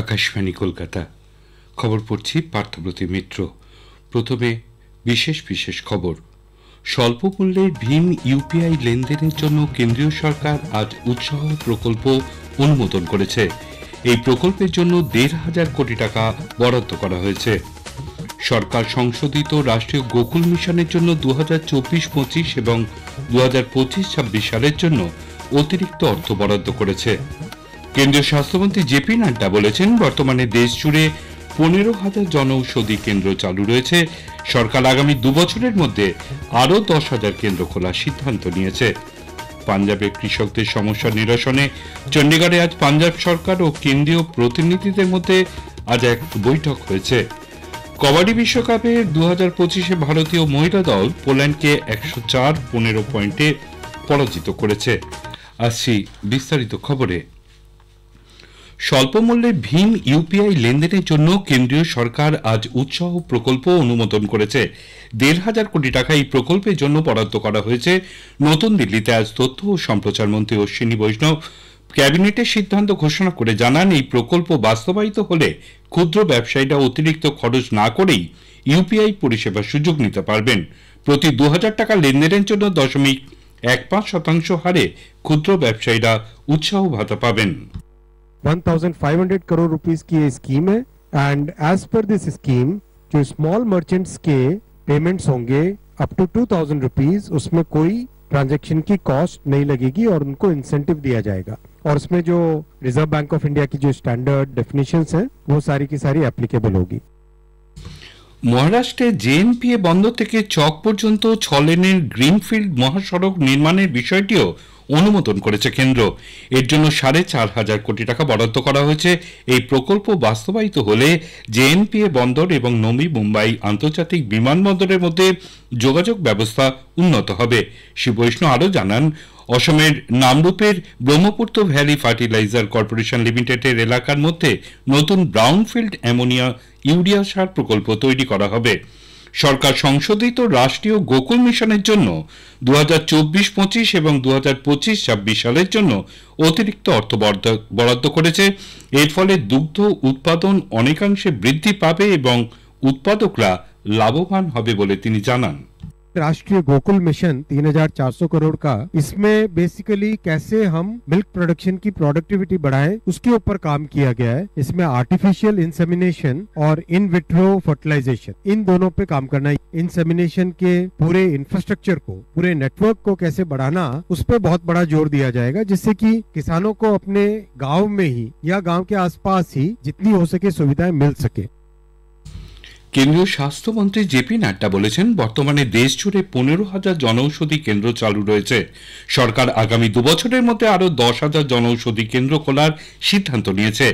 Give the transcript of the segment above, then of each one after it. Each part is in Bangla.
আকাশবাণী কলকাতা। খবর পড়ছি পার্থপ্রতি মিত্র। প্রথমে বিশেষ বিশেষ খবর। স্বল্প মূল্যের ভীম ইউপিআই লেনদেনের জন্য কেন্দ্রীয় সরকার আজ উৎসাহ প্রকল্প অনুমোদন করেছে। এই প্রকল্পের জন্য 1,500 কোটি টাকা বরাদ্দ করা হয়েছে। সরকার সংশোধিত রাষ্ট্রীয় গোকুল মিশনের জন্য 2024-25 এবং 2025-26 সালের জন্য অতিরিক্ত অর্থ বরাদ্দ করেছে। কেন্দ্রীয় স্বাস্থ্যমন্ত্রী জেপি নাড্ডা বলেছেন, বর্তমানে দেশ জুড়ে 15,000 জনঔষধি কেন্দ্র চালু রয়েছে। সরকার আগামী 2 বছরের মধ্যে আরও 10,000 কেন্দ্র খোলার সিদ্ধান্ত নিয়েছে। পাঞ্জাবের কৃষকদের সমস্যা নিরসনে চণ্ডীগড়ে আজ পাঞ্জাব সরকার ও কেন্দ্রীয় প্রতিনিধিদের মধ্যে আজ এক বৈঠক হয়েছে। কবাডি বিশ্বকাপে 2025-এ ভারতীয় মহিলা দল পোল্যান্ডকে 104-15 পয়েন্টে পরাজিত করেছে। আসছি বিস্তারিত খবরে। স্বল্প মূল্যে ভীম ইউপিআই লেনদেনের জন্য কেন্দ্রীয় সরকার আজ উৎসাহ প্রকল্প অনুমোদন করেছে। 1,500 কোটি টাকা এই প্রকল্পের জন্য বরাদ্দ করা হয়েছে। নতুন দিল্লিতে আজ তথ্য ও সম্প্রচার মন্ত্রী অশ্বিনী বৈষ্ণব ক্যাবিনেটের সিদ্ধান্ত ঘোষণা করে জানান, এই প্রকল্প বাস্তবায়িত হলে ক্ষুদ্র ব্যবসায়ীরা অতিরিক্ত খরচ না করেই ইউপিআই পরিষেবার সুযোগ নিতে পারবেন। প্রতি 2,000 টাকা লেনদেনের জন্য 0.15% হারে ক্ষুদ্র ব্যবসায়ীরা উৎসাহ ভাতা পাবেন। 1,500 करोड़ रुपीस की ये स्कीम है and as per this scheme जो स्मॉल मर्चेंट्स के पेमेंट्स होंगे अप टू 2,000 रुपीस, उसमें कोई ट्रांजैक्शन की कॉस्ट नहीं लगेगी और उनको इंसेंटिव दिया जाएगा। और उसमें जो रिजर्व बैंक ऑफ इंडिया की जो स्टैंडर्ड डेफिनेशंस हैं वो सारी की सारी एप्लीकेबल होगी। মহারাষ্ট্রে জেএনপিএ বন্দর থেকে চক পর্যন্ত 6 লেনের গ্রিনফিল্ড মহাসড়ক নির্মাণের বিষয়টিও অনুমোদন করেছে কেন্দ্র। এর জন্য 4,500 কোটি টাকা বরাদ্দ করা হয়েছে। এই প্রকল্প বাস্তবায়িত হলে জেএনপিএ বন্দর এবং নবী মুম্বাই আন্তর্জাতিক বিমানবন্দরের মধ্যে যোগাযোগ ব্যবস্থা উন্নত হবে। শ্রী বৈষ্ণব আরও জানান, অসমের নামরূপের ব্রহ্মপুত্র ভ্যালি ফার্টিলাইজার কর্পোরেশন লিমিটেডের এলাকার মধ্যে নতুন ব্রাউনফিল্ড অ্যামোনিয়া ইউরিয়া সার প্রকল্প তৈরি করা হবে। সরকার সংশোধিত রাষ্ট্রীয় গোকুল মিশনের জন্য 2024-25 এবং 2025-26 সালের জন্য অতিরিক্ত অর্থ বরাদ্দ করেছে। এর ফলে দুগ্ধ উৎপাদন অনেকাংশে বৃদ্ধি পাবে এবং উৎপাদকরা লাভবান হবে বলে তিনি জানান। राष्ट्रीय गोकुल मिशन 3,400 करोड़ का, इसमें बेसिकली कैसे हम मिल्क प्रोडक्शन की प्रोडक्टिविटी बढ़ाएं उसके ऊपर काम किया गया है। इसमें आर्टिफिशियल इंसेमिनेशन और इन विट्रो फर्टिलाइजेशन, इन दोनों पे काम करना है। इंसेमिनेशन के पूरे इंफ्रास्ट्रक्चर को, पूरे नेटवर्क को कैसे बढ़ाना, उस पर बहुत बड़ा जोर दिया जाएगा, जिससे कि किसानों को अपने गाँव में ही या गाँव के आसपास ही जितनी हो सके सुविधाएं मिल सके। কেন্দ্রীয় স্বাস্থ্যমন্ত্রী জেপি নাড্ডা বলেছেন, বর্তমানে দেশ জুড়ে 15,000 জনঔষধি কেন্দ্র চালু রয়েছে। সরকার আগামী 2 বছরের মধ্যে আরও 10,000 জনঔষধি কেন্দ্র খোলার সিদ্ধান্ত নিয়েছে।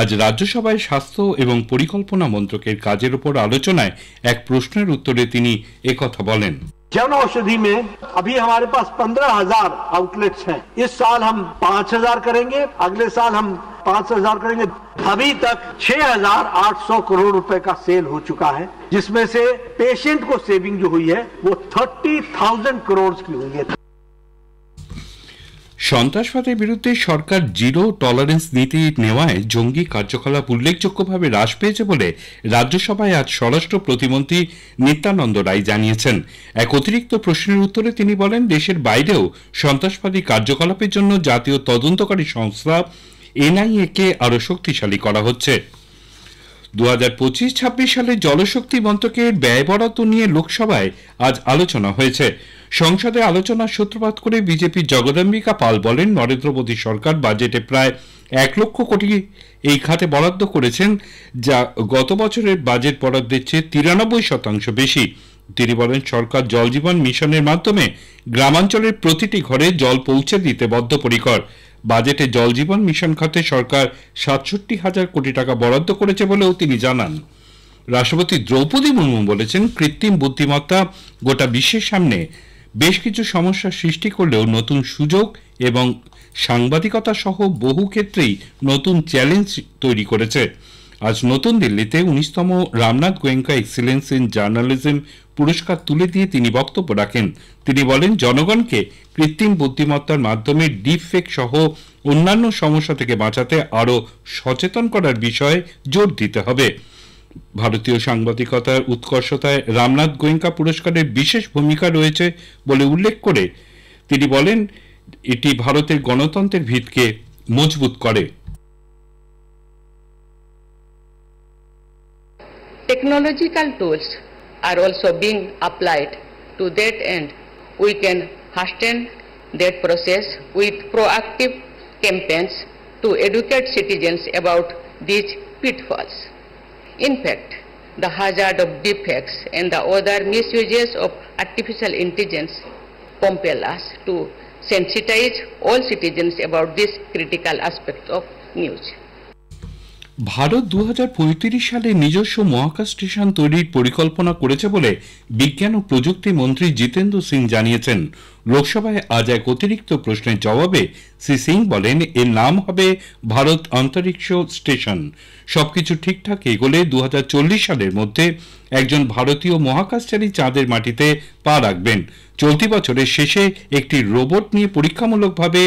আজ রাজ্যসভায় স্বাস্থ্য এবং পরিকল্পনা মন্ত্রকের কাজের উপর আলোচনায় এক প্রশ্নের উত্তরে তিনি একথা বলেন। जन औषधि में अभी हमारे पास 15,000 आउटलेट्स हैं। इस साल हम 5,000 करेंगे, अगले साल हम 5,000 करेंगे। अभी तक 6,800 करोड़ रुपए का सेल हो चुका है, जिसमें से पेशेंट को सेविंग जो हुई है वो 30,000 करोड़ की हुई है। সন্ত্রাসবাদের বিরুদ্ধে সরকার জিরো টলারেন্স নীতি নেওয়ায় জঙ্গি কার্যকলাপ উল্লেখযোগ্যভাবে হ্রাস পেয়েছে বলে রাজ্যসভায় আজ স্বরাষ্ট্র প্রতিমন্ত্রী নিত্যানন্দ রায় জানিয়েছেন। এক অতিরিক্ত প্রশ্নের উত্তরে তিনি বলেন, দেশের বাইরেও সন্ত্রাসবাদী কার্যকলাপের জন্য জাতীয় তদন্তকারী সংস্থা এনআইএ কে আরও শক্তিশালী করা হচ্ছে। 2025-26 সালে জলশক্তি মন্ত্রকের ব্যয় বরাদ্দ নিয়ে লোকসভায় আজ আলোচনা হয়েছে। সংসদে আলোচনার সূত্রপাত করে বিজেপির জগদম্বিকা পাল বলেন, নরেন্দ্র মোদী সরকার বাজেটে প্রায় 1 লক্ষ কোটি এই খাতে বরাদ্দ করেছেন, যা গত বছরের বাজেট বরাদ্দের চেয়ে 93% বেশি। তিনি বলেন, সরকার জল জীবন মিশনের মাধ্যমে গ্রামাঞ্চলের প্রতিটি ঘরে জল পৌঁছে দিতে বদ্ধপরিকর। বাজেটে জল জীবন মিশন খাতে সরকার 67,000 কোটি টাকা বরাদ্দ করেছে বলেও তিনি জানান। রাষ্ট্রপতি দ্রৌপদী মুর্মু বলেছেন, কৃত্রিম বুদ্ধিমত্তা গোটা বিশ্বের সামনে বেশ কিছু সমস্যার সৃষ্টি করলেও নতুন সুযোগ এবং সাংবাদিকতা সহ বহু ক্ষেত্রেই নতুন চ্যালেঞ্জ তৈরি করেছে। আজ নতুন দিল্লিতে 19তম Ramnath Goenka excellence in journalism পুরস্কার তুলে দিয়ে তিনি বক্তব্য রাখেন। তিনি বলেন, জনগণকে কৃত্রিম বুদ্ধিমত্তার মাধ্যমে ডিপফেক সহ অন্যান্য সমস্যা থেকে বাঁচাতে আরও সচেতন করার বিষয়ে জোর দিতে হবে। ভারতীয় সাংবাদিকতার উৎকর্ষতায় রামনাথ গোয়েঙ্কা পুরস্কারের বিশেষ ভূমিকা রয়েছে বলে উল্লেখ করে তিনি বলেন, এটি ভারতের গণতন্ত্রের ভিতকে মজবুত করে। Technological tools are also being applied. To that end, we can hasten that process with proactive campaigns to educate citizens about these pitfalls. In fact, the hazard of deepfakes and the other misuses of artificial intelligence compel us to sensitize all citizens about this critical aspect of news. Bharat 2035 সালে নিজস্ব মহাকাশ স্টেশন তৈরির পরিকল্পনা করেছে বলে বিজ্ঞান ও প্রযুক্তি মন্ত্রী জিতেন্দ্র সিং জানিয়েছেন। লোকসভায় আজ এক অতিরিক্ত প্রশ্নের জবাবে শ্রী সিং বলেন, এর নাম হবে ভারত অন্তরিক্ষ স্টেশন। সবকিছু ঠিকঠাক এগোলে 2040 সালের মধ্যে একজন ভারতীয় মহাকাশচারী চাঁদের মাটিতে পা রাখবেন। চলতি বছরের শেষে একটি রোবট নিয়ে পরীক্ষামূলকভাবে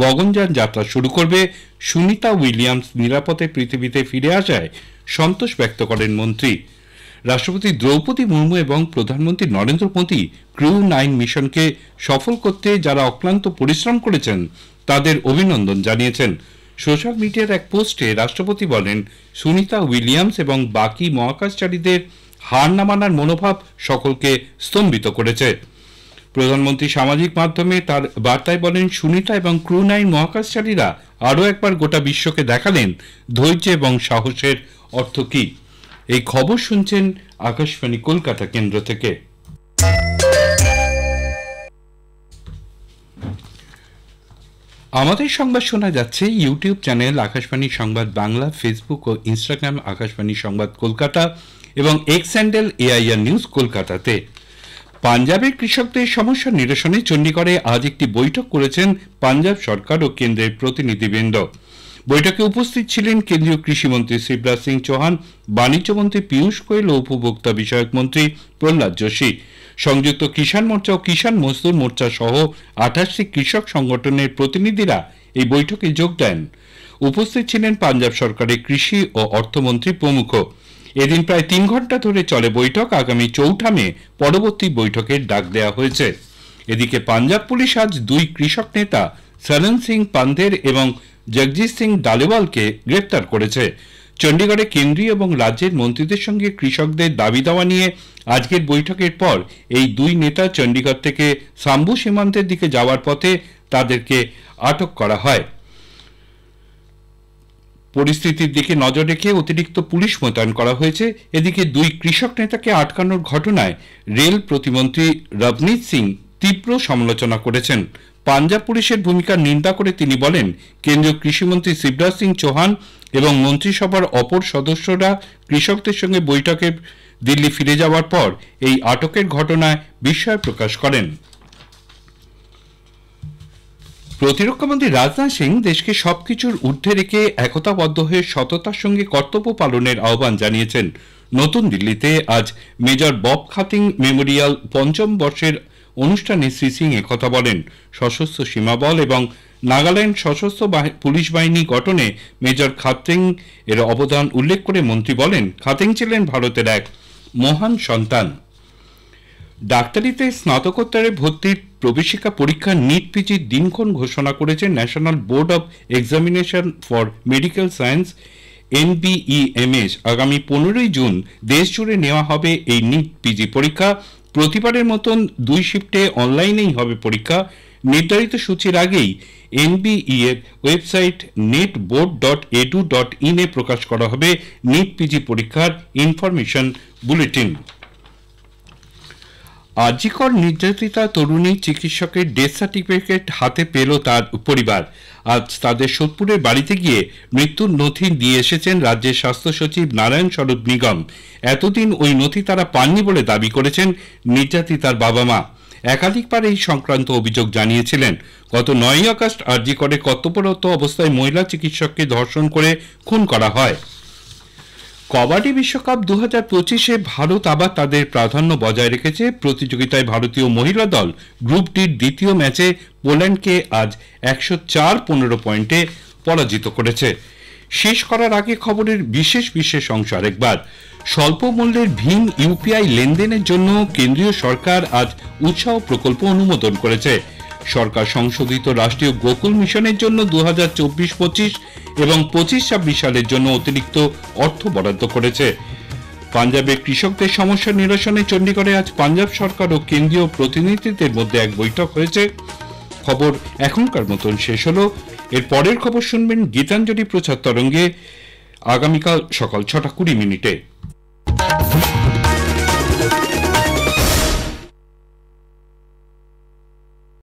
গগনযান যাত্রা শুরু করবে। সুনিতা উইলিয়ামস নিরাপদে পৃথিবীতে ফিরে আসায় সন্তোষ ব্যক্ত করেন মন্ত্রী। রাষ্ট্রপতি দ্রৌপদী মুর্মু এবং প্রধানমন্ত্রী নরেন্দ্র মোদী ক্রু-9 মিশনকে সফল করতে যারা অক্লান্ত পরিশ্রম করেছেন তাদের অভিনন্দন জানিয়েছেন। সোশ্যাল মিডিয়ার এক পোস্টে রাষ্ট্রপতি বলেন, সুনিতা উইলিয়ামস এবং বাকি মহাকাশচারীদের হার না মানার মনোভাব সকলকে স্তম্ভিত করেছে। প্রধানমন্ত্রী সামাজিক মাধ্যমে তার বার্তায় বলেন, সুনিতা এবং ক্রু-9 মহাকাশচারীরা আরও একবার গোটা বিশ্বকে দেখালেন ধৈর্য এবং সাহসের অর্থ কি। এই খবর শুনছেন আকাশবাণী কলকাতা কেন্দ্র থেকে। আমাদের সংবাদ শোনা যাচ্ছে ইউটিউব চ্যানেল আকাশবাণী সংবাদ বাংলা, ফেসবুক ও ইনস্টাগ্রাম আকাশবাণী সংবাদ কলকাতা এবং এক্স হ্যান্ডেল এআইআর নিউজ কলকাতাতে। পাঞ্জাবের কৃষকদের সমস্যা নিরসনে চণ্ডীগড়ে আজ একটি বৈঠক করেছেন পাঞ্জাব সরকার ও কেন্দ্রের প্রতিনিধিবৃন্দ। বৈঠকে উপস্থিত ছিলেন কেন্দ্রীয় কৃষিমন্ত্রী শিবরাজ সিং চৌহান, বাণিজ্যমন্ত্রী পীয়ূষ গোয়েল ও উপভোক্তা বিষয়ক মন্ত্রী প্রহ্লাদ যোশী। সংযুক্ত কিষাণ মোর্চা ও কিষাণ মজদুর মোর্চা সহ 28টি কৃষক সংগঠনের প্রতিনিধিরা এই বৈঠকে যোগ দেন। উপস্থিত ছিলেন পাঞ্জাব সরকারের কৃষি ও অর্থমন্ত্রী প্রমুখ। এদিন প্রায় 3 ঘন্টা ধরে চলে বৈঠক। আগামী 4 মে পরবর্তী বৈঠকের ডাক দেওয়া হয়েছে। এদিকে পাঞ্জাব পুলিশ আজ 2 কৃষক নেতা সরন সিং পান্ধের এবং জগজিৎ সিং ডালেওয়ালকে গ্রেপ্তার করেছে। চণ্ডীগড়ে কেন্দ্রীয় এবং রাজ্যের মন্ত্রীদের সঙ্গে কৃষকদের দাবি দাওয়া নিয়ে আজকের বৈঠকের পর এই 2 নেতা চণ্ডীগড় থেকে সাম্বু সীমান্তের দিকে যাওয়ার পথে তাদেরকে আটক করা হয়। পরিস্থিতির দিকে নজর রেখে অতিরিক্ত পুলিশ মোতায়েন করা হয়েছে। এদিকে 2 কৃষক নেতাকে আটকানোর ঘটনায় রেল প্রতিমন্ত্রী রবনীত সিং তীব্র সমালোচনা করেছেন। পাঞ্জাব পুলিশের ভূমিকার নিন্দা করে তিনি বলেন, কেন্দ্রীয় কৃষিমন্ত্রী শিবরাজ সিং চৌহান এবং মন্ত্রিসভার অপর সদস্যরা কৃষকদের সঙ্গে বৈঠকে দিল্লি ফিরে যাওয়ার পর এই আটকের ঘটনায় বিস্ময় প্রকাশ করেন। প্রতিরক্ষামন্ত্রী রাজনাথ সিং দেশকে সবকিছুর ঊর্ধ্বে রেখে একতাবদ্ধ হয়ে সততার সঙ্গে কর্তব্য পালনের আহ্বান জানিয়েছেন। নতুন দিল্লিতে আজ মেজর বব খাতিং মেমোরিয়াল 5ম বর্ষের অনুষ্ঠানে শ্রী সিং একথা বলেন। সশস্ত্র সীমাবল এবং নাগাল্যান্ড সশস্ত্র পুলিশ বাহিনী গঠনে মেজর খাতিং এর অবদান উল্লেখ করে মন্ত্রী বলেন, খাতিং ছিলেন ভারতের এক মহান সন্তান। ডাক্তারিতে স্নাতকোত্তরে ভর্তির প্রবেশিকা পরীক্ষা নিট পিজির দিনক্ষণ ঘোষণা করেছে national board of examination for medical science NBEMS। আগামী 15 জুন দেশ জুড়ে নেওয়া হবে এই নিট পিজি পরীক্ষা। প্রতিবারের মতন 2 শিফটে অনলাইনেই হবে পরীক্ষা। নির্ধারিত সূচির আগেই NBE এর ওয়েবসাইট netboard.edu.in এ প্রকাশ করা হবে নিট পিজি পরীক্ষার ইনফরমেশন বুলেটিন। আজিকর নির্যাতিতা তরুণী চিকিৎসকের ডেথ সার্টিফিকেট হাতে পেল তার পরিবার। আজ তাদের সোদপুরের বাড়িতে গিয়ে মৃত্যুর নথি দিয়ে এসেছেন রাজ্যের স্বাস্থ্য সচিব নারায়ণ স্বরূপ নিগম। এতদিন ওই নথি তারা পাননি বলে দাবি করেছেন নির্যাতিতার বাবা মা। একাধিকবার এই সংক্রান্ত অভিযোগ জানিয়েছিলেন। গত 9 আগস্ট আজিকরে কর্তব্যরত অবস্থায় মহিলা চিকিৎসককে ধর্ষণ করে খুন করা হয়। কবাডি বিশ্বকাপ 2025-এ ভারত আবার তাদের প্রাধান্য বজায় রেখেছে। প্রতিযোগিতায় ভারতীয় মহিলা দল গ্রুপ ডির দ্বিতীয় ম্যাচে পোল্যান্ডকে আজ 104-15 পয়েন্টে পরাজিত করেছে। শেষ করার আগে খবরের বিশেষ অংশ আরেকবার। স্বল্প মূল্যের ভীম ইউপিআই লেনদেনের জন্য কেন্দ্রীয় সরকার আজ উৎসাহ প্রকল্প অনুমোদন করেছে। সরকার সংশোধিত রাষ্ট্রীয় গোকুল মিশনের জন্য 2024-25 এবং 25-26 সালের জন্য অতিরিক্ত অর্থ বরাদ্দ করেছে। পাঞ্জাবে কৃষকদের সমস্যা নিরসনে চণ্ডীগড়ে আজ পাঞ্জাব সরকার ও কেন্দ্রীয় প্রতিনিধিদের মধ্যে এক বৈঠক হয়েছে। খবর এখনকার মতন শেষ হলো। এর পরের খবর শুনবেন গীতাঞ্জলি প্রচার তরঙ্গে আগামীকাল সকাল 6:20।